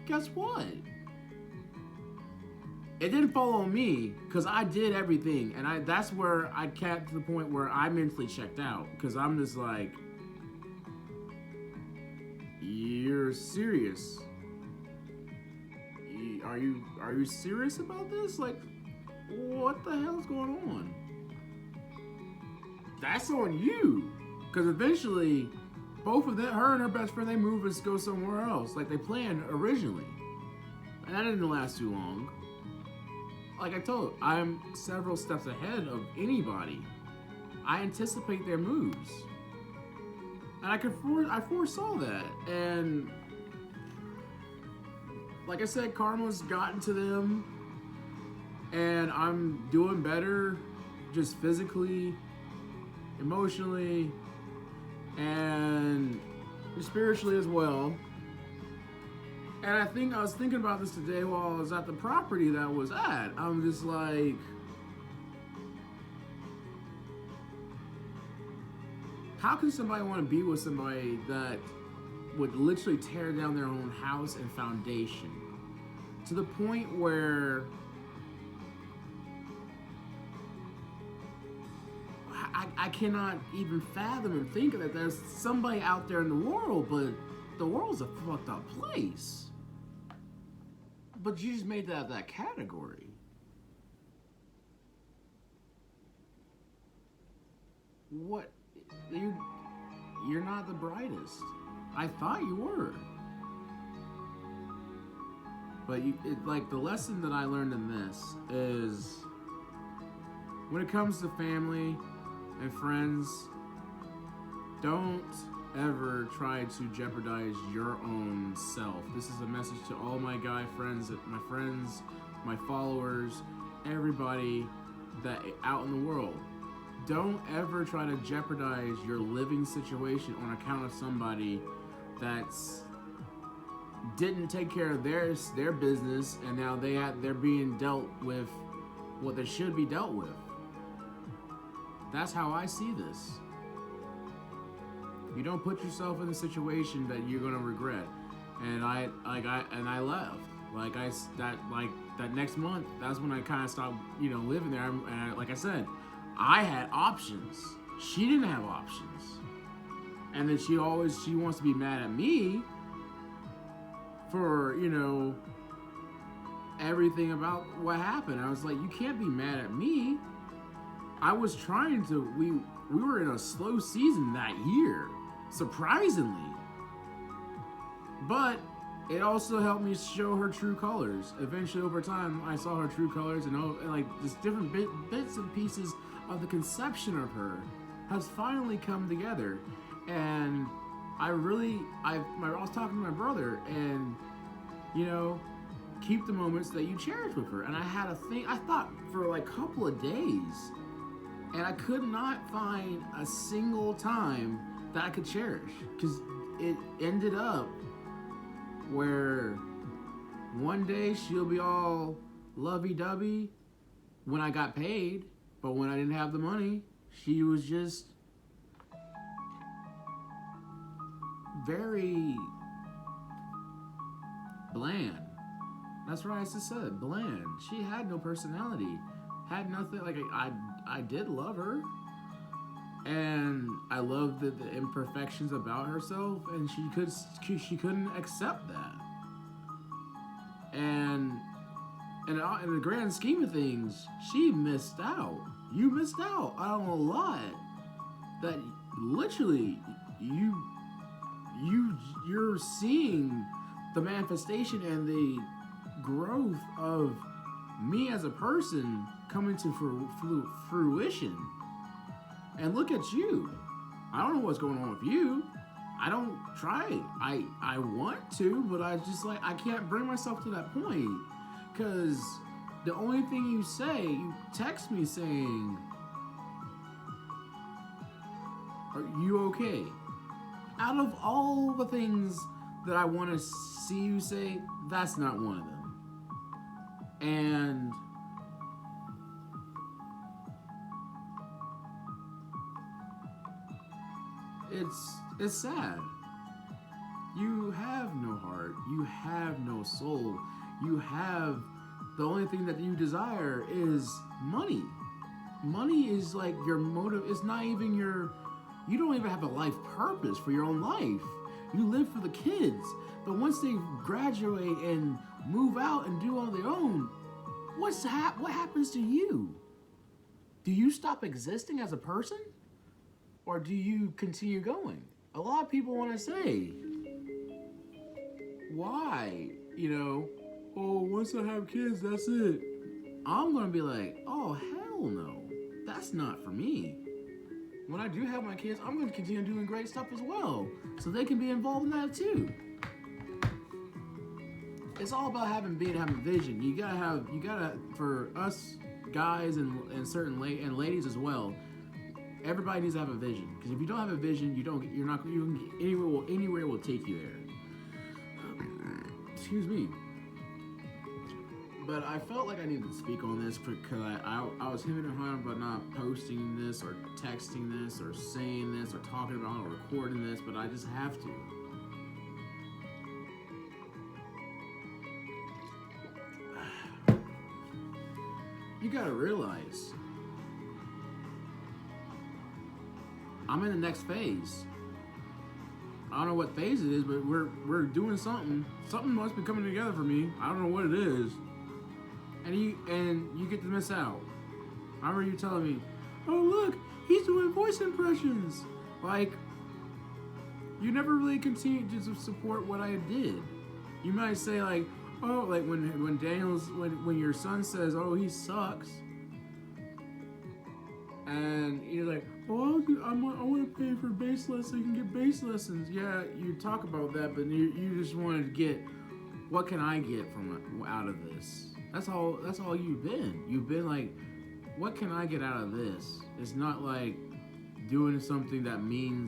guess what? It didn't fall on me because I did everything, and that's where I got to the point where I mentally checked out because I'm just like, you're serious? Are you serious about this? Like, what the hell's going on? That's on you, because eventually, both of them, her and her best friend, they move and go somewhere else, like they planned originally, and that didn't last too long. Like I told, I'm several steps ahead of anybody. I anticipate their moves, and I foresaw that, and like I said, karma's gotten to them, and I'm doing better, just physically, emotionally, and spiritually as well. And I was thinking about this today while I was at the property that I was at. I'm just like, how can somebody want to be with somebody that would literally tear down their own house and foundation to the point where I cannot even fathom and think that there's somebody out there in the world, but the world's a fucked up place. But you just made that category. What? You're not the brightest. I thought you were. But like the lesson that I learned in this is when it comes to family and friends, don't ever try to jeopardize your own self. This is a message to all my guy friends, my followers, everybody that out in the world. Don't ever try to jeopardize your living situation on account of somebody that's didn't take care of their business, and now they're being dealt with what they should be dealt with. That's how I see this. You don't put yourself in a situation that you're gonna regret. And I left. That next month, that's when I kind of stopped, living there. And like I said, I had options. She didn't have options. And then she wants to be mad at me for, everything about what happened. I was like, you can't be mad at me. I was trying to, we were in a slow season that year, surprisingly. But it also helped me show her true colors. Eventually, over time, I saw her true colors, and like just different bits and pieces of the conception of her has finally come together. And I was talking to my brother, and keep the moments that you cherish with her. And I had a thing. I thought for like a couple of days, and I could not find a single time that I could cherish, because it ended up where one day she'll be all lovey-dovey when I got paid, but when I didn't have the money, she was just very bland. That's right, I just said bland. She had no personality, had nothing. Like I did love her, and I loved the imperfections about herself, and she couldn't accept that. And in the grand scheme of things, she missed out. You missed out on a lot that literally you're seeing the manifestation and the growth of me as a person coming to fruition. And look at you. I don't know what's going on with you. I don't try. I want to, but I can't bring myself to that point. Because the only thing you say, you text me saying, "Are you okay?" Out of all the things that I want to see you say, that's not one of them. And it's sad. You have no heart. You have no soul. You have the only thing that you desire is money. Money is like your motive. It's not even your. You don't even have a life purpose for your own life. You live for the kids. But once they graduate and move out and do on their own, what happens to you? Do you stop existing as a person? Or do you continue going? A lot of people want to say, why? Oh, once I have kids, that's it. I'm going to be like, oh, hell no. That's not for me. When I do have my kids, I'm going to continue doing great stuff as well. So they can be involved in that too. It's all about having vision. You gotta, for us guys and certain ladies as well, everybody needs to have a vision. Because if you don't have a vision, anywhere will take you there. Excuse me. But I felt like I needed to speak on this because I was hemming and hawing about not posting this or texting this or saying this or talking about it or recording this, but I just have to. You gotta realize, I'm in the next phase. I don't know what phase it is, but we're doing something. Something must be coming together for me. I don't know what it is. And you get to miss out. I remember you telling me, oh look, he's doing voice impressions. Like, you never really continued to support what I did. You might say like, oh, like when your son says, oh, he sucks, and you're like, oh, I want to pay for bass lessons so you can get bass lessons. Yeah, you talk about that, but you just wanted to get, what can I get out of this? That's all you've been. You've been like, what can I get out of this? It's not like doing something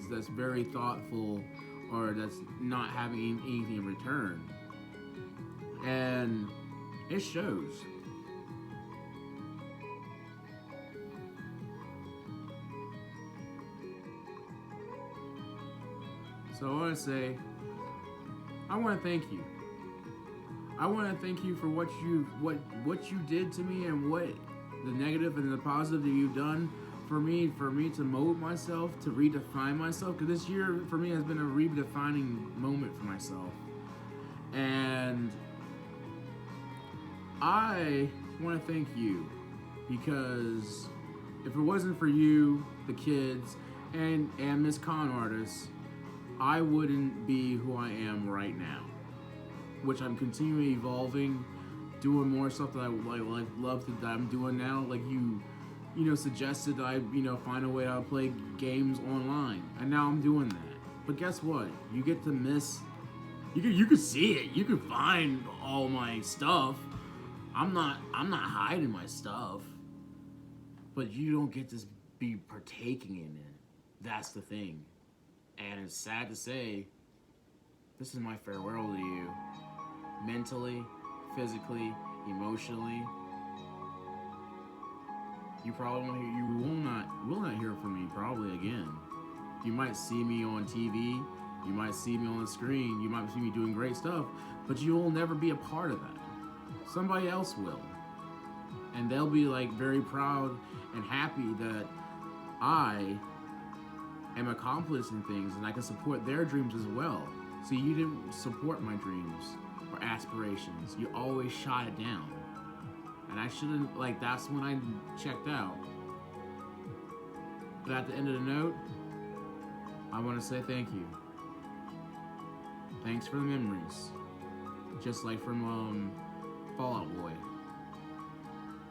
that's very thoughtful or that's not having anything in return. And it shows. So I want to say, I want to thank you. I want to thank you for what you did to me and what the negative and the positive that you've done for me to mold myself, to redefine myself. Because this year for me has been a redefining moment for myself. And I want to thank you because if it wasn't for you, the kids, and Miss Con Artist, I wouldn't be who I am right now. Which I'm continually evolving, doing more stuff that I love that I'm doing now. Like you suggested that I find a way to play games online, and now I'm doing that. But guess what? You get to miss. You can see it. You can find all my stuff. I'm not hiding my stuff. But you don't get to be partaking in it. That's the thing. And it's sad to say, this is my farewell to you. Mentally, physically, emotionally. You will not hear from me probably again. You might see me on TV, you might see me on the screen, you might see me doing great stuff, but you will never be a part of that. Somebody else will. And they'll be like very proud and happy that I am accomplishing things and I can support their dreams as well. So you didn't support my dreams or aspirations. You always shot it down. And I shouldn't, that's when I checked out. But at the end of the note, I want to say thank you. Thanks for the memories. Just like from Fall Out Boy.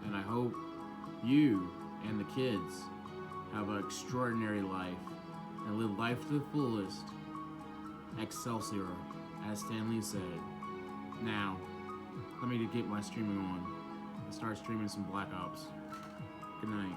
And I hope you and the kids have an extraordinary life and live life to the fullest. Excelsior, as Stan Lee said. Now, let me get my streaming on and start streaming some Black Ops. Good night.